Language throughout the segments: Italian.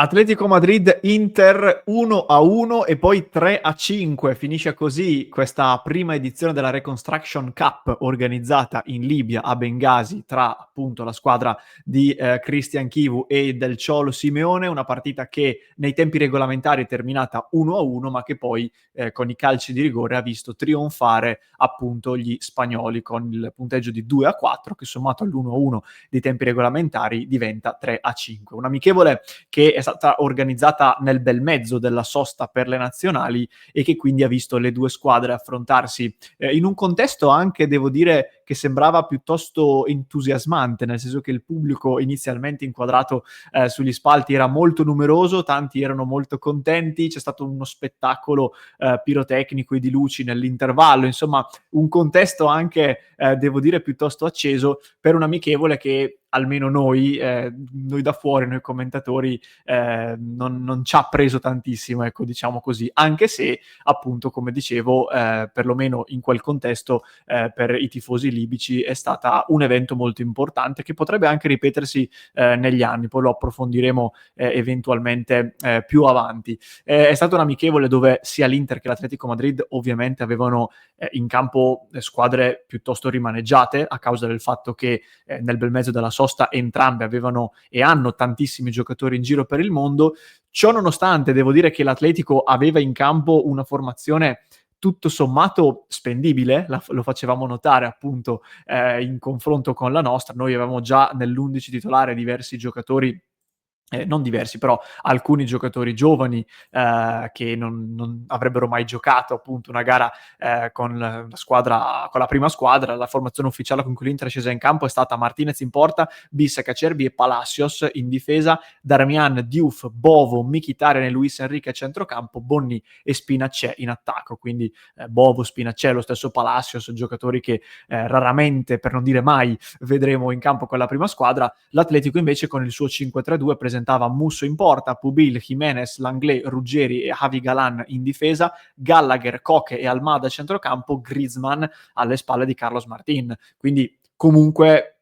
Atletico Madrid-Inter 1-1 e poi 3-5. Finisce così questa prima edizione della Reconstruction Cup organizzata in Libia a Bengasi tra appunto la squadra di Christian Chivu e del Cholo Simeone, una partita che nei tempi regolamentari è terminata 1-1 ma che poi con i calci di rigore ha visto trionfare appunto gli spagnoli con il punteggio di 2-4 che sommato all'1-1 dei tempi regolamentari diventa 3-5. Un amichevole che è stata organizzata nel bel mezzo della sosta per le nazionali e che quindi ha visto le due squadre affrontarsi in un contesto anche, devo dire, che sembrava piuttosto entusiasmante, nel senso che il pubblico inizialmente inquadrato sugli spalti era molto numeroso, tanti erano molto contenti, c'è stato uno spettacolo pirotecnico e di luci nell'intervallo, insomma un contesto anche, devo dire, piuttosto acceso per un amichevole che almeno noi da fuori, noi commentatori, non ci ha preso tantissimo, ecco, diciamo così, anche se appunto, come dicevo, perlomeno in quel contesto, per i tifosi libici è stata un evento molto importante che potrebbe anche ripetersi negli anni, poi lo approfondiremo eventualmente più avanti. È stato un amichevole dove sia l'Inter che l'Atletico Madrid ovviamente avevano in campo squadre piuttosto rimaneggiate a causa del fatto che nel bel mezzo della sosta entrambe avevano e hanno tantissimi giocatori in giro per il mondo. Ciò nonostante, devo dire che l'Atletico aveva in campo una formazione tutto sommato spendibile, lo facevamo notare appunto in confronto con la nostra. Noi avevamo già nell'11 titolare diversi giocatori, non diversi, però alcuni giocatori giovani che non avrebbero mai giocato appunto una gara con la squadra, con la prima squadra. La formazione ufficiale con cui l'Inter è scesa in campo è stata Martinez in porta, Bissek, Acerbi e Palacios in difesa, Darmian, Diouf, Bovo, Mkhitaryan e Luis Enrique a centrocampo, Bonni e Spinaccè in attacco. Quindi Bovo, Spinaccè, lo stesso Palacios, giocatori che raramente, per non dire mai, vedremo in campo con la prima squadra. L'Atletico invece con il suo 5-3-2 presentava Musso in porta, Pubil, Jimenez, Langlais, Ruggeri e Javi Galan in difesa, Gallagher, Koke e Almada a centrocampo, Griezmann alle spalle di Carlos Martin. Quindi comunque,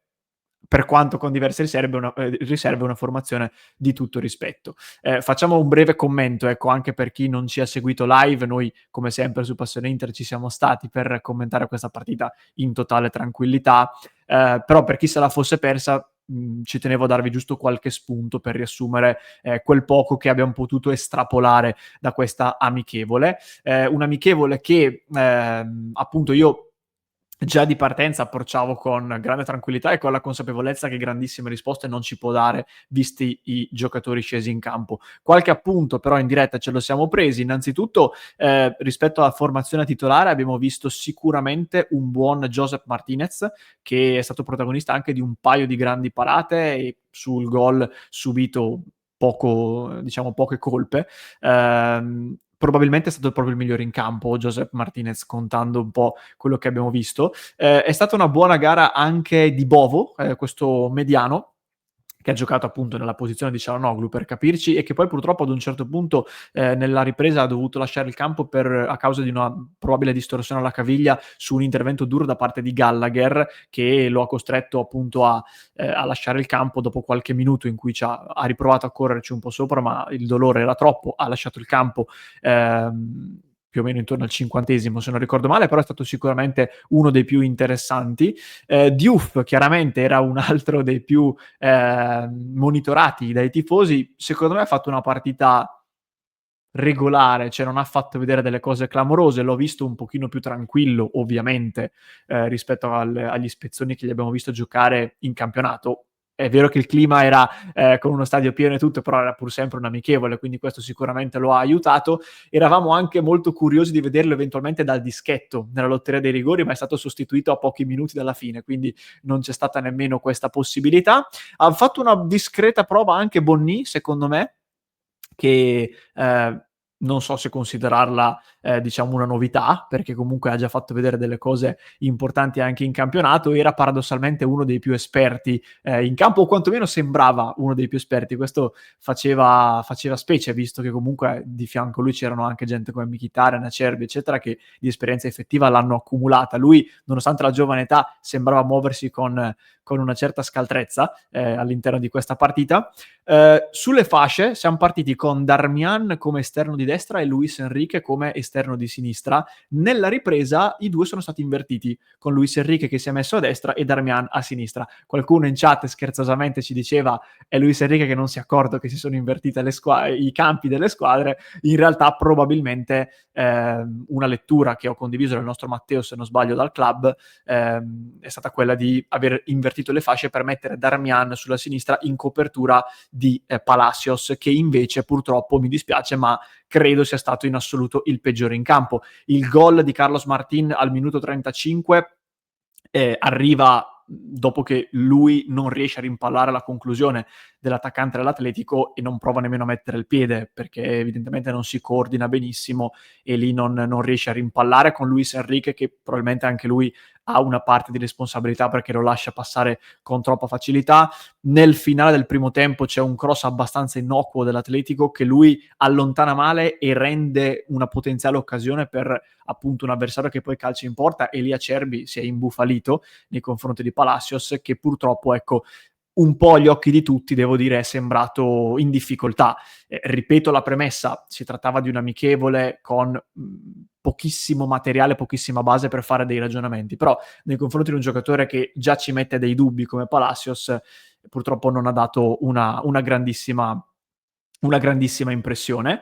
per quanto con diverse riserve, una formazione di tutto rispetto. Facciamo un breve commento, ecco, anche per chi non ci ha seguito live. Noi, come sempre, su Passione Inter ci siamo stati per commentare questa partita in totale tranquillità, però per chi se la fosse persa, ci tenevo a darvi giusto qualche spunto per riassumere quel poco che abbiamo potuto estrapolare da questa amichevole. Un amichevole che appunto io già di partenza approcciavo con grande tranquillità e con la consapevolezza che grandissime risposte non ci può dare, visti i giocatori scesi in campo. Qualche appunto però in diretta ce lo siamo presi. Innanzitutto, rispetto alla formazione titolare abbiamo visto sicuramente un buon Josep Martinez, che è stato protagonista anche di un paio di grandi parate e sul gol subito poche colpe. Probabilmente è stato proprio il migliore in campo Josep Martinez, contando un po' quello che abbiamo visto. È stata una buona gara anche di Bovo, questo mediano che ha giocato appunto nella posizione di Çalhanoğlu, per capirci, e che poi purtroppo ad un certo punto nella ripresa ha dovuto lasciare il campo a causa di una probabile distorsione alla caviglia su un intervento duro da parte di Gallagher, che lo ha costretto appunto a lasciare il campo dopo qualche minuto in cui ha riprovato a correrci un po' sopra, ma il dolore era troppo, ha lasciato il campo più o meno intorno al 50esimo, se non ricordo male, però è stato sicuramente uno dei più interessanti. Diouf chiaramente era un altro dei più monitorati dai tifosi. Secondo me ha fatto una partita regolare, cioè non ha fatto vedere delle cose clamorose. L'ho visto un pochino più tranquillo, ovviamente, rispetto agli spezzoni che gli abbiamo visto giocare in campionato. È vero che il clima era con uno stadio pieno e tutto, però era pur sempre un amichevole, quindi questo sicuramente lo ha aiutato. Eravamo anche molto curiosi di vederlo eventualmente dal dischetto nella lotteria dei rigori, ma è stato sostituito a pochi minuti dalla fine, quindi non c'è stata nemmeno questa possibilità. Ha fatto una discreta prova anche Bonni, secondo me, che non so se considerarla diciamo una novità, perché comunque ha già fatto vedere delle cose importanti anche in campionato. Era paradossalmente uno dei più esperti in campo, o quantomeno sembrava uno dei più esperti. Questo faceva specie, visto che comunque di fianco a lui c'erano anche gente come Mkhitaryan, Acerbi eccetera, che di esperienza effettiva l'hanno accumulata. Lui, nonostante la giovane età, sembrava muoversi con con una certa scaltrezza all'interno di questa partita. Sulle fasce siamo partiti con Darmian come esterno di destra e Luis Enrique come esterno di sinistra. Nella ripresa i due sono stati invertiti, con Luis Enrique che si è messo a destra e Darmian a sinistra. Qualcuno in chat scherzosamente ci diceva è Luis Enrique che non si è accorto che si sono invertite i campi delle squadre. In realtà probabilmente una lettura che ho condiviso nel nostro Matteo, se non sbaglio, dal club, è stata quella di aver invertito le fasce per mettere Darmian sulla sinistra in copertura di Palacios, che invece purtroppo, mi dispiace, ma credo sia stato in assoluto il peggiore in campo. Il gol di Carlos Martin al minuto 35 arriva dopo che lui non riesce a rimpallare la conclusione dell'attaccante dell'Atletico e non prova nemmeno a mettere il piede, perché evidentemente non si coordina benissimo e lì non riesce a rimpallare, con Luis Enrique che probabilmente anche lui ha una parte di responsabilità perché lo lascia passare con troppa facilità. Nel finale del primo tempo c'è un cross abbastanza innocuo dell'Atletico che lui allontana male e rende una potenziale occasione per appunto un avversario che poi calcia in porta, e lì Acerbi si è imbufalito nei confronti di Palacios, che purtroppo, ecco, un po' agli occhi di tutti, devo dire, è sembrato in difficoltà. Ripeto la premessa, si trattava di un amichevole con pochissimo materiale, pochissima base per fare dei ragionamenti, però nei confronti di un giocatore che già ci mette dei dubbi come Palacios, purtroppo non ha dato una grandissima impressione.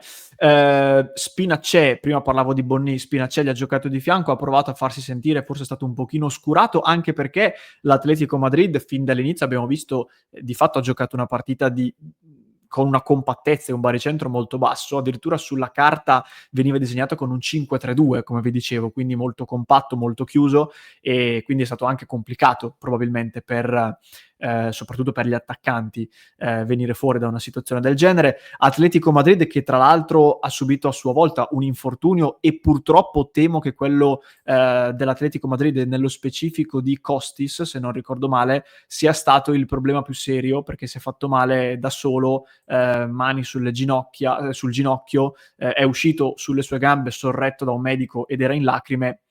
Spinaccè, prima parlavo di Bonni, Spinaccè gli ha giocato di fianco, ha provato a farsi sentire, forse è stato un pochino oscurato, anche perché l'Atletico Madrid fin dall'inizio abbiamo visto, di fatto ha giocato una partita con una compattezza e un baricentro molto basso, addirittura sulla carta veniva disegnato con un 5-3-2, come vi dicevo, quindi molto compatto, molto chiuso, e quindi è stato anche complicato probabilmente soprattutto per gli attaccanti venire fuori da una situazione del genere. Atletico Madrid che tra l'altro ha subito a sua volta un infortunio, e purtroppo temo che quello dell'Atletico Madrid, nello specifico di Costis, se non ricordo male, sia stato il problema più serio, perché si è fatto male da solo, mani sul ginocchio, è uscito sulle sue gambe sorretto da un medico ed era in lacrime.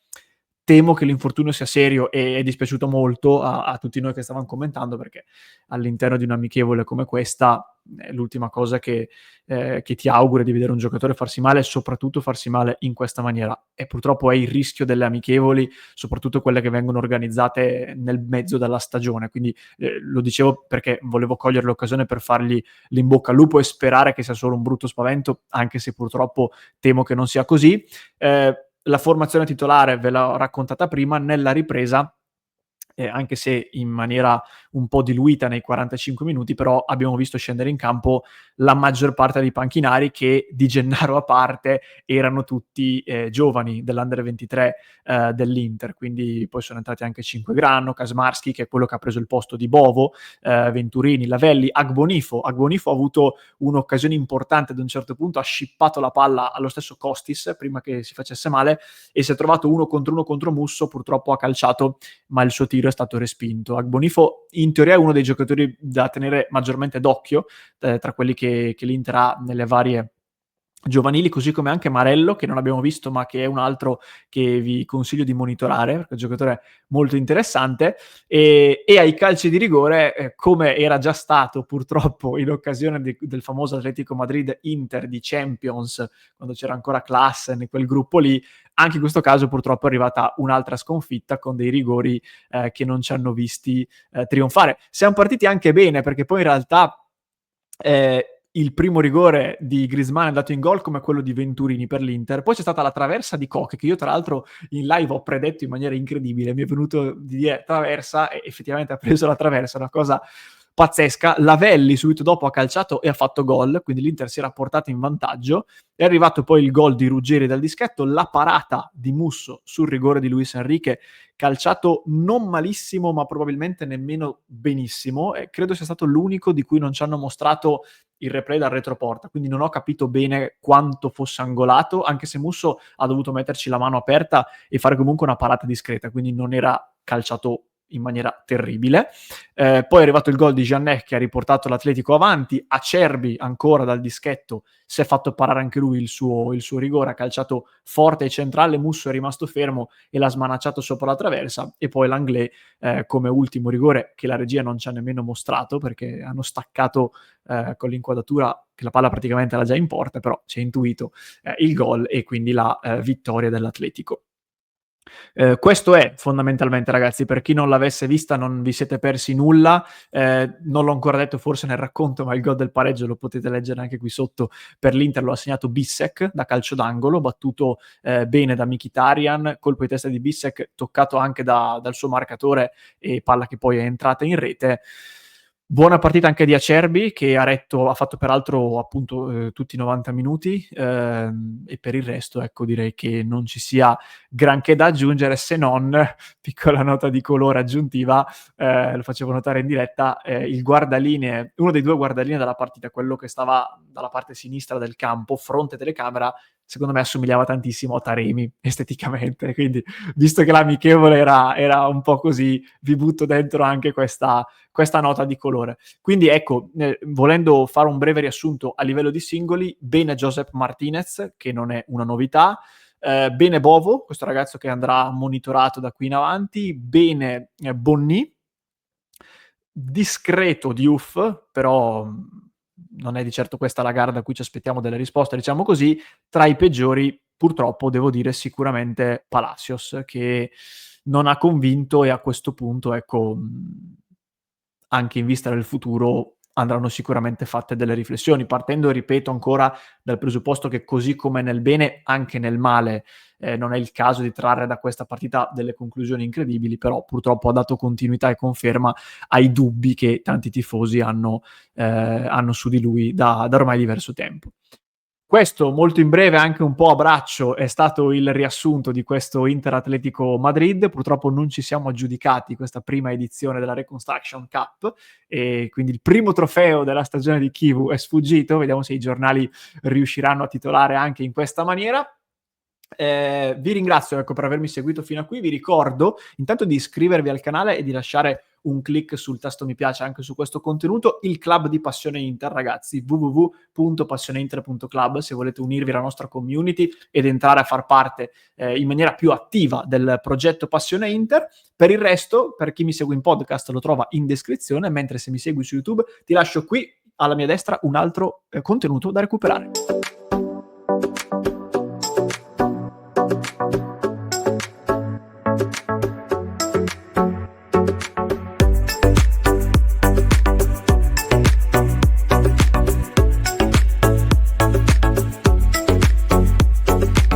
Temo che l'infortunio sia serio e è dispiaciuto molto a tutti noi che stavamo commentando, perché all'interno di un'amichevole come questa l'ultima cosa che ti auguro è di vedere un giocatore farsi male, e soprattutto farsi male in questa maniera, e purtroppo è il rischio delle amichevoli, soprattutto quelle che vengono organizzate nel mezzo della stagione. Quindi lo dicevo perché volevo cogliere l'occasione per fargli l'in bocca al lupo e sperare che sia solo un brutto spavento, anche se purtroppo temo che non sia così. La formazione titolare ve l'ho raccontata prima. Nella ripresa, anche se in maniera un po' diluita nei 45 minuti, però abbiamo visto scendere in campo la maggior parte dei panchinari, che Di Gennaro a parte erano tutti giovani dell'Under 23 dell'Inter, quindi poi sono entrati anche Cinquegrano, Kaczmarski, che è quello che ha preso il posto di Bovo, Venturini, Lavelli, Agbonifo ha avuto un'occasione importante, ad un certo punto ha scippato la palla allo stesso Costis prima che si facesse male, e si è trovato uno contro Musso, purtroppo ha calciato ma il suo tiro è stato respinto. Agbonifo in teoria è uno dei giocatori da tenere maggiormente d'occhio tra quelli che l'Inter ha nelle varie giovanili, così come anche Marello, che non abbiamo visto ma che è un altro che vi consiglio di monitorare, perché è un giocatore molto interessante. E ai calci di rigore, come era già stato purtroppo in occasione del famoso Atletico Madrid Inter di Champions, quando c'era ancora Klassen e quel gruppo lì, anche in questo caso purtroppo è arrivata un'altra sconfitta con dei rigori che non ci hanno visti trionfare. Siamo partiti anche bene, perché poi in realtà il primo rigore di Griezmann è andato in gol come quello di Venturini per l'Inter. Poi c'è stata la traversa di Koch, che io tra l'altro in live ho predetto in maniera incredibile. Mi è venuto di dire traversa e effettivamente ha preso la traversa, una cosa pazzesca. Lavelli subito dopo ha calciato e ha fatto gol, quindi l'Inter si era portata in vantaggio. È arrivato poi il gol di Ruggeri dal dischetto, la parata di Musso sul rigore di Luis Enrique, calciato non malissimo ma probabilmente nemmeno benissimo, e credo sia stato l'unico di cui non ci hanno mostrato il replay dal retroporta, quindi non ho capito bene quanto fosse angolato, anche se Musso ha dovuto metterci la mano aperta e fare comunque una parata discreta, quindi non era calciato in maniera terribile. Poi è arrivato il gol di Jeanneret che ha riportato l'Atletico avanti. Acerbi ancora dal dischetto si è fatto parare anche lui il suo rigore, ha calciato forte e centrale, Musso è rimasto fermo e l'ha smanacciato sopra la traversa, e poi Langlais come ultimo rigore, che la regia non ci ha nemmeno mostrato perché hanno staccato con l'inquadratura che la palla praticamente era già in porta, però si è intuito il gol e quindi la vittoria dell'Atletico. Questo è fondamentalmente, ragazzi, per chi non l'avesse vista non vi siete persi nulla, non l'ho ancora detto forse nel racconto, ma il gol del pareggio lo potete leggere anche qui sotto. Per l'Inter lo ha segnato Bissek da calcio d'angolo, battuto bene da Mkhitaryan, colpo di testa di Bissek toccato anche dal suo marcatore e palla che poi è entrata in rete. Buona partita anche di Acerbi, che ha fatto peraltro appunto tutti i 90 minuti, e per il resto ecco direi che non ci sia granché da aggiungere, se non, piccola nota di colore aggiuntiva, lo facevo notare in diretta, il guardalinee, uno dei due guardalinee della partita, quello che stava dalla parte sinistra del campo, fronte telecamera, secondo me assomigliava tantissimo a Taremi esteticamente, quindi visto che l'amichevole era un po' così, vi butto dentro anche questa nota di colore. Quindi ecco, volendo fare un breve riassunto a livello di singoli, bene Josep Martinez, che non è una novità, bene Bovo, questo ragazzo che andrà monitorato da qui in avanti, bene Bonni, discreto Diouf, però non è di certo questa la gara da cui ci aspettiamo delle risposte, diciamo così. Tra i peggiori, purtroppo, devo dire sicuramente Palacios, che non ha convinto, e a questo punto, ecco, anche in vista del futuro andranno sicuramente fatte delle riflessioni, partendo, ripeto ancora, dal presupposto che così come nel bene, anche nel male, non è il caso di trarre da questa partita delle conclusioni incredibili, però purtroppo ha dato continuità e conferma ai dubbi che tanti tifosi hanno su di lui da ormai diverso tempo. Questo, molto in breve, anche un po' a braccio, è stato il riassunto di questo Inter Atletico Madrid. Purtroppo non ci siamo aggiudicati questa prima edizione della Reconstruction Cup, e quindi il primo trofeo della stagione di Kivu è sfuggito. Vediamo se i giornali riusciranno a titolare anche in questa maniera. Vi ringrazio, ecco, per avermi seguito fino a qui. Vi ricordo intanto di iscrivervi al canale e di lasciare un click sul tasto mi piace anche su questo contenuto. Il club di Passione Inter, ragazzi, www.passioneinter.club, se volete unirvi alla nostra community ed entrare a far parte in maniera più attiva del progetto Passione Inter. Per il resto, per chi mi segue in podcast, lo trova in descrizione, mentre se mi segui su YouTube ti lascio qui alla mia destra un altro contenuto da recuperare.